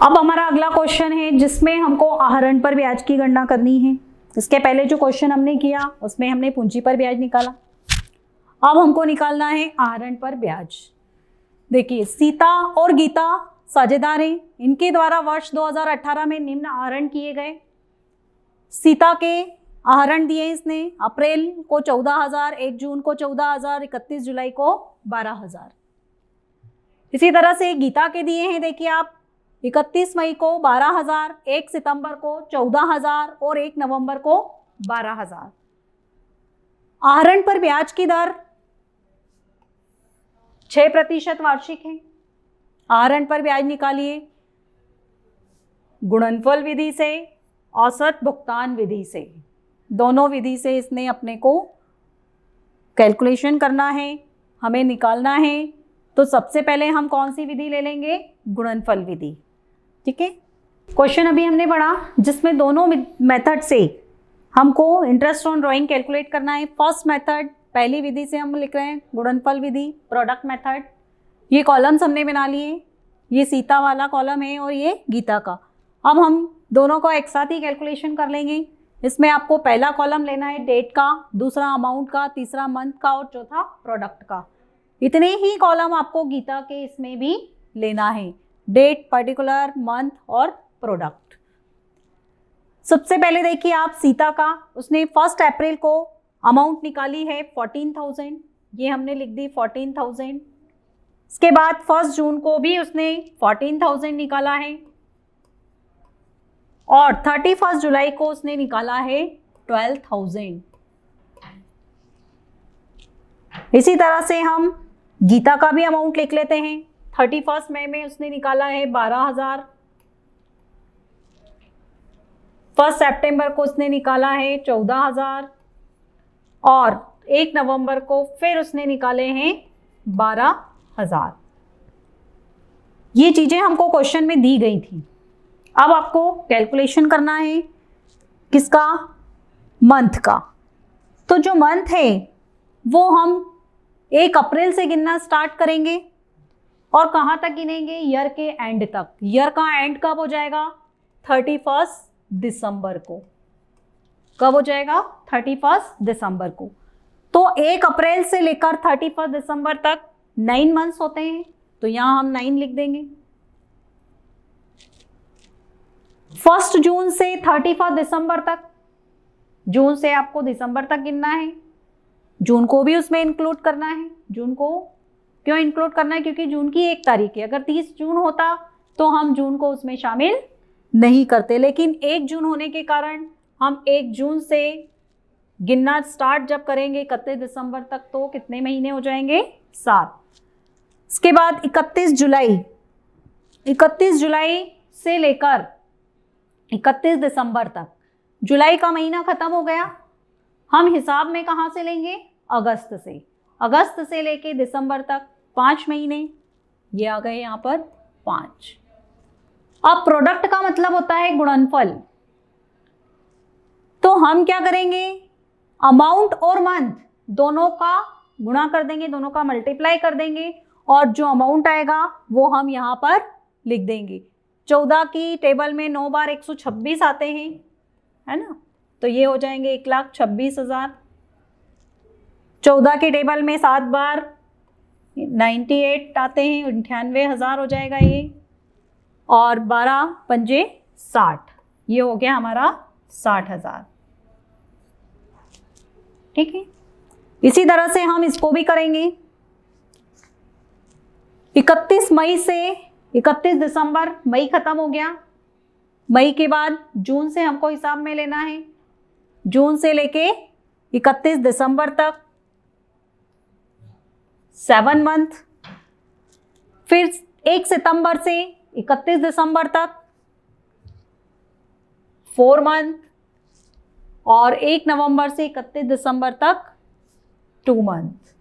अब हमारा अगला क्वेश्चन है जिसमें हमको आहरण पर ब्याज की गणना करनी है। इसके पहले जो क्वेश्चन हमने किया उसमें हमने पूंजी पर ब्याज निकाला, अब हमको निकालना है आहरण पर ब्याज। देखिए, सीता और गीता साझेदार हैं, इनके द्वारा वर्ष 2018 में निम्न आहरण किए गए। सीता के आहरण दिए इसने, अप्रैल को 14,000, 1 जून को 14,000, 31 जुलाई को 12,000। इसी तरह से गीता के दिए हैं, देखिए आप, 31 मई को 12,000, 1 सितंबर को 14,000 और 1 नवंबर को 12,000। आहरण पर ब्याज की दर 6% वार्षिक है। आहरण पर ब्याज निकालिए गुणनफल विधि से, औसत भुगतान विधि से, दोनों विधि से इसने अपने को कैलकुलेशन करना है, हमें निकालना है। तो सबसे पहले हम कौन सी विधि ले लेंगे? गुणनफल विधि। ठीक है, क्वेश्चन अभी हमने पढ़ा जिसमें दोनों मेथड से हमको इंटरेस्ट ऑन ड्राइंग कैलकुलेट करना है। फर्स्ट मेथड, पहली विधि से हम लिख रहे हैं गुणनफल विधि, प्रोडक्ट मेथड। ये कॉलम्स हमने बना लिए, ये सीता वाला कॉलम है और ये गीता का। अब हम दोनों को एक साथ ही कैलकुलेशन कर लेंगे। इसमें आपको पहला कॉलम लेना है डेट का, दूसरा अमाउंट का, तीसरा मंथ का और चौथा प्रोडक्ट का। इतने ही कॉलम आपको गीता के इसमें भी लेना है, डेट, पर्टिकुलर, मंथ और प्रोडक्ट। सबसे पहले देखिए आप सीता का, उसने 1 अप्रैल को अमाउंट निकाली है 14,000, ये हमने लिख दी 14,000। इसके बाद 1 जून को भी उसने 14,000 निकाला है और 31 जुलाई को उसने निकाला है 12,000। इसी तरह से हम गीता का भी अमाउंट लिख लेते हैं। 31 मई में उसने निकाला है 12,000, 1 सितंबर को उसने निकाला है 14,000 और 1 नवंबर को फिर उसने निकाले हैं 12,000। ये चीजें हमको क्वेश्चन में दी गई थी। अब आपको कैलकुलेशन करना है किसका? मंथ का। तो जो मंथ है वो हम 1 अप्रैल से गिनना स्टार्ट करेंगे और कहाँ तक गिनेंगे? ईयर के एंड तक। ईयर का एंड कब हो जाएगा? 31 दिसंबर को। कब हो जाएगा? 31 दिसंबर को। तो 1 अप्रैल से लेकर 31 दिसंबर तक 9 मंथ्स होते हैं, तो यहाँ हम 9 लिख देंगे। 1 जून से 31 दिसंबर तक, जून से आपको दिसंबर तक गिनना है, जून को भी उसमें इंक्लूड करना है। जून को क्यों इंक्लूड करना है? क्योंकि जून की 1 तारीख है। अगर 30 जून होता तो हम जून को उसमें शामिल नहीं करते, लेकिन 1 जून होने के कारण हम 1 जून से गिनना स्टार्ट जब करेंगे 31 दिसंबर तक, तो कितने महीने हो जाएंगे? 7। इसके बाद 31 जुलाई, 31 जुलाई से लेकर 31 दिसंबर तक, जुलाई का महीना खत्म हो गया। हम हिसाब में कहाँ से लेंगे? अगस्त से। अगस्त से लेके दिसंबर तक 5 महीने, ये आ गए यहाँ पर 5। अब प्रोडक्ट का मतलब होता है गुणनफल। तो हम क्या करेंगे? अमाउंट और मंथ दोनों का गुणा कर देंगे, दोनों का मल्टीप्लाई कर देंगे और जो अमाउंट आएगा वो हम यहाँ पर लिख देंगे। 14 की टेबल में 9 बार 126 आते हैं, है ना, तो ये हो जाएंगे 1,26,000। 14 की टेबल में 7 बार 98 आते हैं, 98,000 हो जाएगा ये, और 12 पंजे 60, ये हो गया हमारा 60,000। ठीक है, इसी तरह से हम इसको भी करेंगे। 31 मई से 31 दिसंबर, मई खत्म हो गया। मई के बाद जून से हमको हिसाब में लेना है, जून से लेके 31 दिसंबर तक 7 मंथ। फिर 1 सितंबर से 31 दिसंबर तक 4 मंथ और 1 नवंबर से 31 दिसंबर तक 2 मंथ।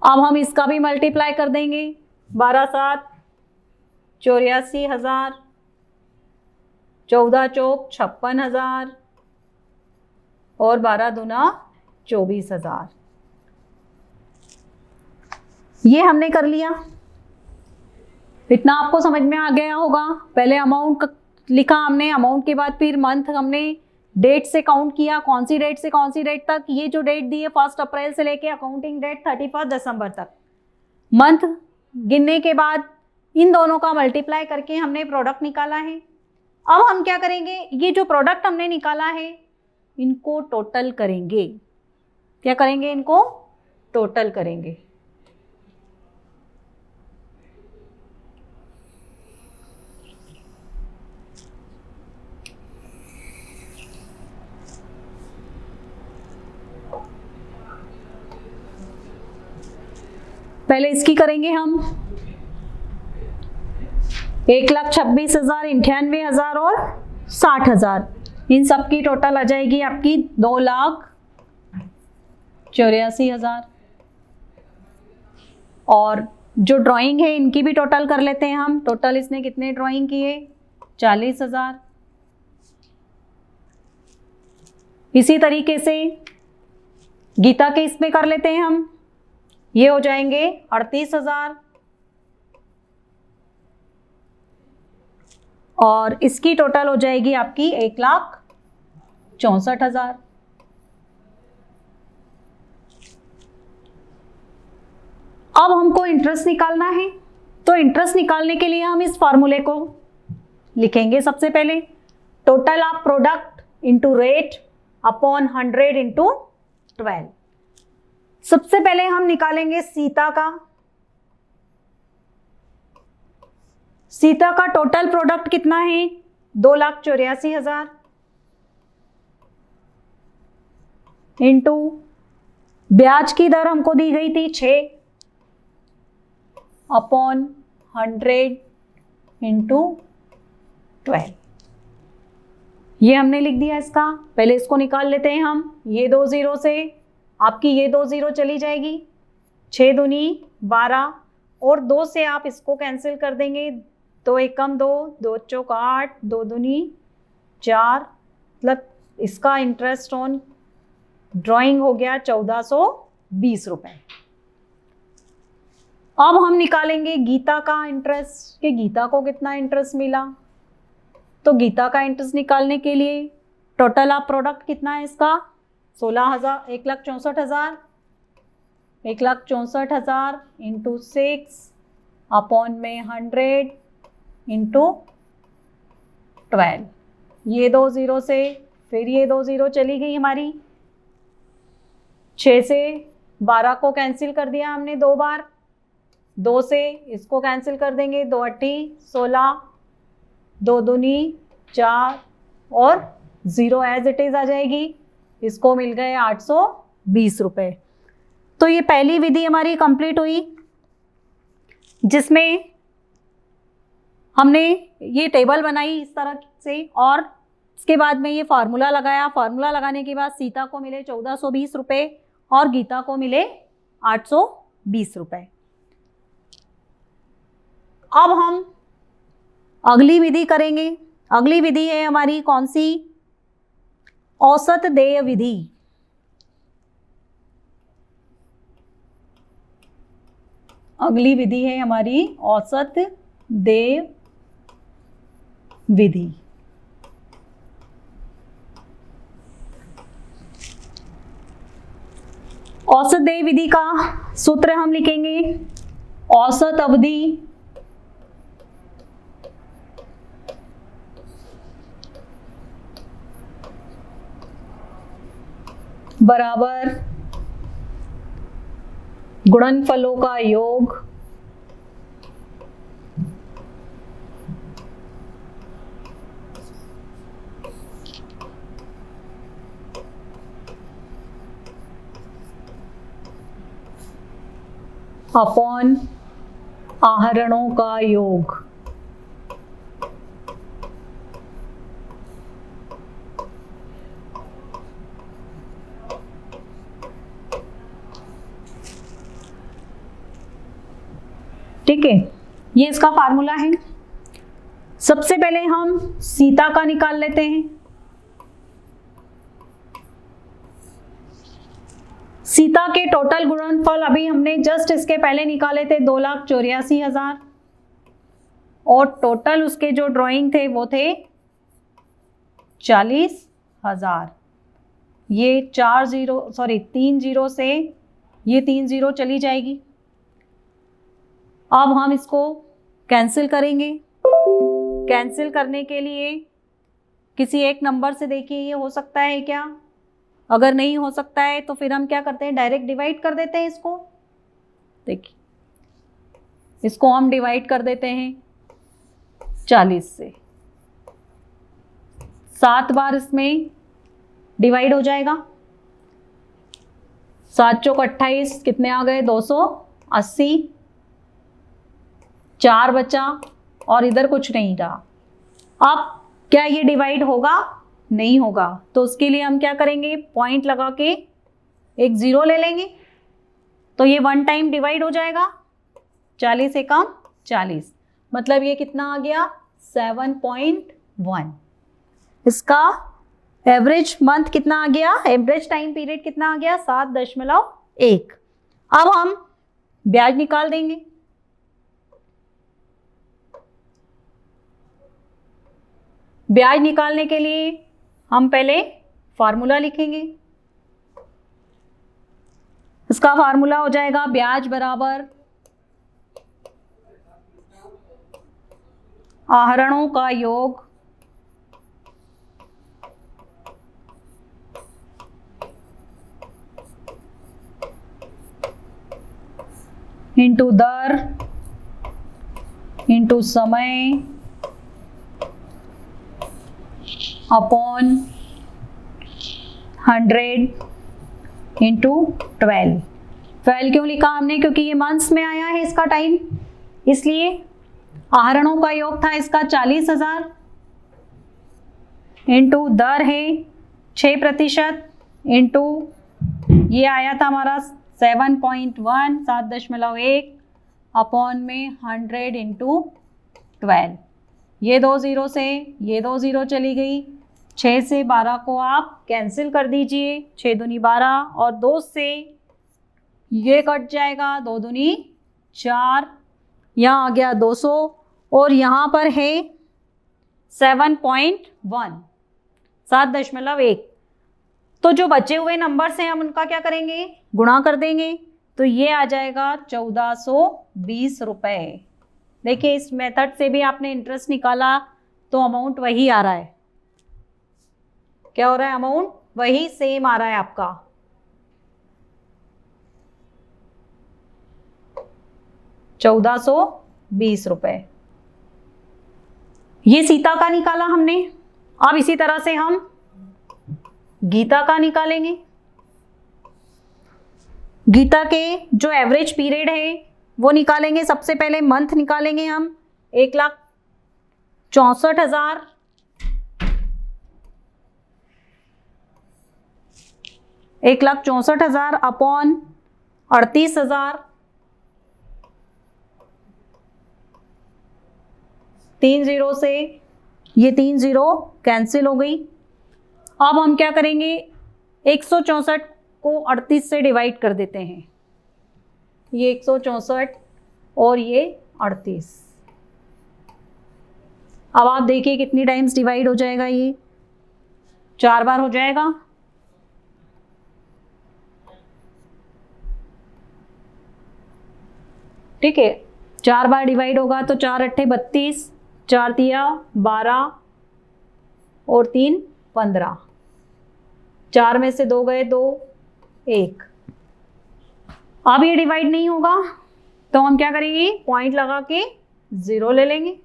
अब हम इसका भी मल्टीप्लाई कर देंगे। 12 7 84,000, 14 चौक 56,000 और 12 दूना 24,000। ये हमने कर लिया। इतना आपको समझ में आ गया होगा। पहले अमाउंट लिखा हमने, अमाउंट के बाद फिर मंथ हमने डेट से काउंट किया, कौन सी डेट से कौन सी डेट तक। ये जो डेट दी है 1 अप्रैल से लेके अकाउंटिंग डेट 31 दिसंबर तक। मंथ गिनने के बाद इन दोनों का मल्टीप्लाई करके हमने प्रोडक्ट निकाला है। अब हम क्या करेंगे, ये जो प्रोडक्ट हमने निकाला है इनको टोटल करेंगे। क्या करेंगे, इनको टोटल करेंगे। पहले इसकी करेंगे हम 1,26,000, 98,000 और 60,000। इन सब की टोटल आ जाएगी आपकी 2,84,000। और जो ड्राइंग है इनकी भी टोटल कर लेते हैं हम। टोटल इसने कितने ड्राइंग किए, 40,000। इसी तरीके से गीता के इसमें कर लेते हैं हम, ये हो जाएंगे 38,000। और इसकी टोटल हो जाएगी आपकी 1,64,000। अब हमको इंटरेस्ट निकालना है, तो इंटरेस्ट निकालने के लिए हम इस फॉर्मूले को लिखेंगे। सबसे पहले total of product into rate upon 100 into 12। सबसे पहले हम निकालेंगे सीता का। सीता का टोटल प्रोडक्ट कितना है, 2,84,000 इंटू ब्याज की दर हमको दी गई थी 6 अपॉन 100 इंटू 12। ये हमने लिख दिया इसका। पहले इसको निकाल लेते हैं हम। ये 2 0 से आपकी ये 2 0 चली जाएगी, 6 दूनी 12 और 2 से आप इसको कैंसिल कर देंगे। 2 एकम 2, 2 चौक 8, 2 दूनी 4, मतलब इसका इंटरेस्ट ऑन ड्राइंग हो गया 1,420 रुपए। अब हम निकालेंगे गीता का इंटरेस्ट कि गीता को कितना इंटरेस्ट मिला। तो गीता का इंटरेस्ट निकालने के लिए टोटल ऑफ प्रोडक्ट कितना है इसका, 16,000, 1,64,000। 1,64,000 इंटू 6 अपॉन में 100 इंटू 12। ये 2 0 से फिर ये 2 0 चली गई हमारी। 6 से 12 को कैंसिल कर दिया हमने 2 बार। 2 से इसको कैंसिल कर देंगे, 2 8 16, 2 दूनी 4 और 0 एज इट इज आ जाएगी। इसको मिल गए 820 रुपए। तो ये पहली विधि हमारी कंप्लीट हुई, जिसमें हमने ये टेबल बनाई इस तरह से और इसके बाद में ये फार्मूला लगाया। फार्मूला लगाने के बाद सीता को मिले 1,420 रुपए और गीता को मिले 820 रुपए। अब हम अगली विधि करेंगे। अगली विधि है हमारी कौन सी, औसत देय विधि। अगली विधि है हमारी औसत देय विधि। औसत देय विधि का सूत्र हम लिखेंगे, औसत अवधि बराबर गुणनफलों का योग अपॉन आहरणों का योग। ठीक है, ये इसका फार्मूला है। सबसे पहले हम सीता का निकाल लेते हैं। सीता के टोटल गुणनफल अभी हमने जस्ट इसके पहले निकाले थे 2,84,000 और टोटल उसके जो ड्राइंग थे वो थे 40,000। ये 3 जीरो से ये 3 जीरो चली जाएगी। अब हम इसको कैंसिल करेंगे। कैंसिल करने के लिए किसी एक नंबर से देखिए ये हो सकता है क्या? अगर नहीं हो सकता है तो फिर हम क्या करते हैं, डायरेक्ट डिवाइड कर देते हैं इसको। देखिए इसको हम डिवाइड कर देते हैं 40 से। 7 बार इसमें डिवाइड हो जाएगा। 7 चौक 28, कितने आ गए? 280। 4 बचा और इधर कुछ नहीं रहा। अब क्या ये डिवाइड होगा? नहीं होगा। तो उसके लिए हम क्या करेंगे, पॉइंट लगा के एक जीरो ले लेंगे तो ये 1 टाइम डिवाइड हो जाएगा। 40 से कम 40, मतलब ये कितना आ गया? 7.1। इसका एवरेज मंथ कितना आ गया? एवरेज टाइम पीरियड कितना आ गया? 7.1। अब हम ब्याज निकाल देंगे। ब्याज निकालने के लिए हम पहले फार्मूला लिखेंगे। इसका फार्मूला हो जाएगा ब्याज बराबर आहरणों का योग इंटू दर इंटू समय अपॉन 100 इंटू 12। 12 क्यों लिखा हमने? क्योंकि ये मंथ्स में आया है इसका टाइम, इसलिए आहरणों का योग था इसका 40,000 इंटू दर है 6% इंटू ये आया था हमारा 7.1 7.1 अपॉन में 100 इंटू 12। ये 2 जीरो से ये 2 जीरो चली गई। 6 से 12 को आप कैंसिल कर दीजिए। 6 दूनी 12 और 2 से ये कट जाएगा, 2 दूनी 4, यहाँ आ गया 200 और यहाँ पर है 7.1 7.1। तो जो बचे हुए नंबर्स हैं हम उनका क्या करेंगे, गुणा कर देंगे। तो ये आ जाएगा 1420 रुपये। देखिए इस मेथड से भी आपने इंटरेस्ट निकाला तो अमाउंट वही आ रहा है। क्या हो रहा है? अमाउंट वही सेम आ रहा है आपका। ₹1420। ये सीता का निकाला हमने। अब इसी तरह से हम गीता का निकालेंगे। गीता के जो एवरेज पीरियड है वो निकालेंगे। सबसे पहले मंथ निकालेंगे हम 1,64,000 1,64,000 अपॉन 38,000। 3 जीरो से ये 3 जीरो कैंसिल हो गई। अब हम क्या करेंगे, 164 को 38 से डिवाइड कर देते हैं। ये 164 और ये 38। अब आप देखिए कितनी टाइम्स डिवाइड हो जाएगा। ये 4 बार हो जाएगा। ठीक है, 4 बार डिवाइड होगा तो 4 अट्ठे 32, 4 तिया 12 और 3 15। 4 में से 2 गए 2 1। अब ये डिवाइड नहीं होगा तो हम क्या करेंगे, पॉइंट लगा के 0 ले लेंगे।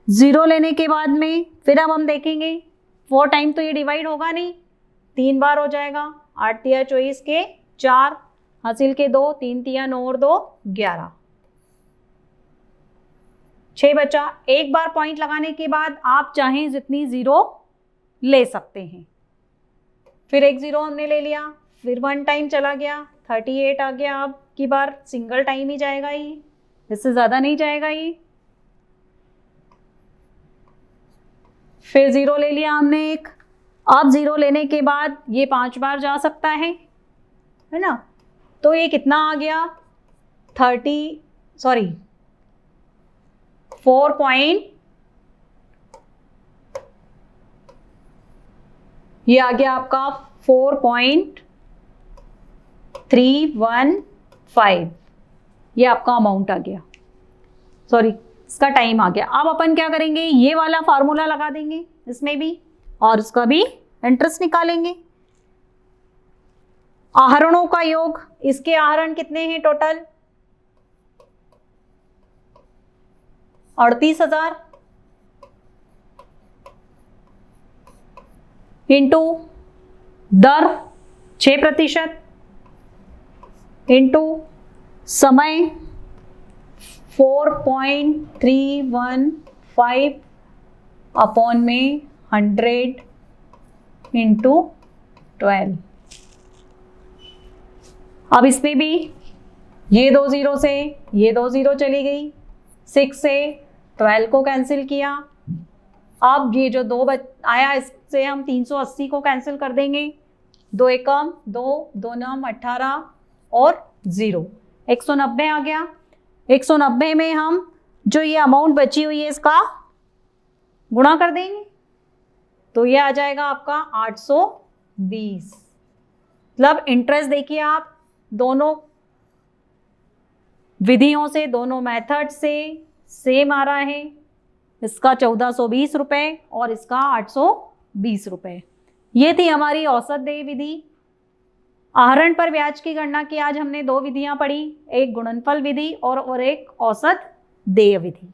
0 लेने के बाद में फिर अब हम देखेंगे 4 टाइम तो ये डिवाइड होगा नहीं, 3 बार हो जाएगा। 8 तिया 24 के 4, हासिल के 2, 3 तिया 9 और 2 11। 6 बचा। एक बार पॉइंट लगाने के बाद आप चाहें जितनी 0 ले सकते हैं। फिर एक 0 हमने ले लिया, फिर 1 टाइम चला गया, 38 आ गया। अब की बार सिंगल टाइम ही जाएगा, ये इससे ज़्यादा नहीं जाएगा। ये फिर 0 ले लिया हमने एक। अब 0 लेने के बाद ये 5 बार जा सकता है ना। तो ये कितना आ गया, ये आ गया आपका 4.315, ये आपका अमाउंट आ गया, सॉरी इसका टाइम आ गया। अब अपन क्या करेंगे, ये वाला फार्मूला लगा देंगे इसमें भी और उसका भी इंटरेस्ट निकालेंगे। आहरणों का योग, इसके आहरण कितने हैं टोटल 38,000 इंटू दर 6% इंटू समय 4.315 अपॉन में 100 इंटू 12। अब इसमें भी ये 2 0 से ये 2 0 चली गई, 6 से 12 को कैंसिल किया। अब ये जो 2 आया इससे हम 380 को कैंसिल कर देंगे, 2 एकम 2, 2 नम 18 और 0, 190 आ गया। 190 में हम जो ये अमाउंट बची हुई है इसका गुणा कर देंगे, तो ये आ जाएगा आपका 820। मतलब इंटरेस्ट देखिए आप दोनों विधियों से, दोनों मेथड से सेम आ रहा है, इसका 1420 रुपये और इसका 820 रुपये। ये थी हमारी औसत देय विधि। आहरण पर ब्याज की गणना की आज हमने 2 विधियां पढ़ी, एक गुणनफल विधि और एक औसत देय विधि।